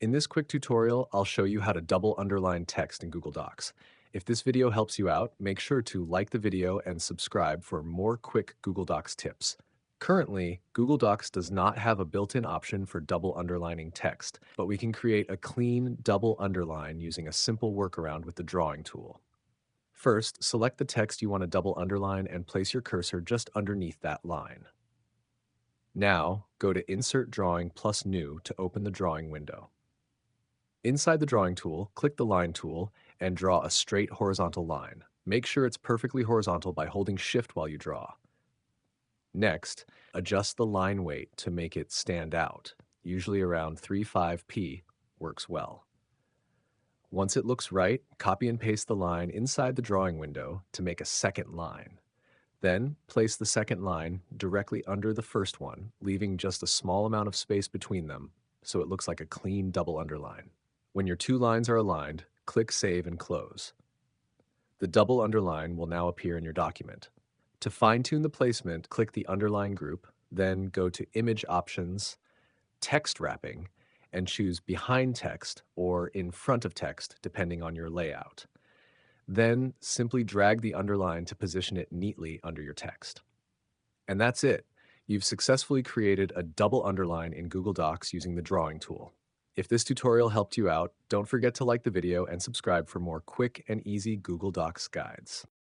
In this quick tutorial, I'll show you how to double underline text in Google Docs. If this video helps you out, make sure to like the video and subscribe for more quick Google Docs tips. Currently, Google Docs does not have a built-in option for double underlining text, but we can create a clean double underline using a simple workaround with the drawing tool. First, select the text you want to double underline and place your cursor just underneath that line. Now, go to Insert Drawing plus New to open the drawing window. Inside the drawing tool, click the line tool and draw a straight horizontal line. Make sure it's perfectly horizontal by holding Shift while you draw. Next, adjust the line weight to make it stand out. Usually around 3/5p works well. Once it looks right, copy and paste the line inside the drawing window to make a second line. Then, place the second line directly under the first one, leaving just a small amount of space between them so it looks like a clean double underline. When your two lines are aligned, click Save and Close. The double underline will now appear in your document. To fine-tune the placement, click the Underline group, then go to Image Options, Text Wrapping, and choose Behind Text or In Front of Text, depending on your layout. Then simply drag the underline to position it neatly under your text. And that's it. You've successfully created a double underline in Google Docs using the drawing tool. If this tutorial helped you out, don't forget to like the video and subscribe for more quick and easy Google Docs guides.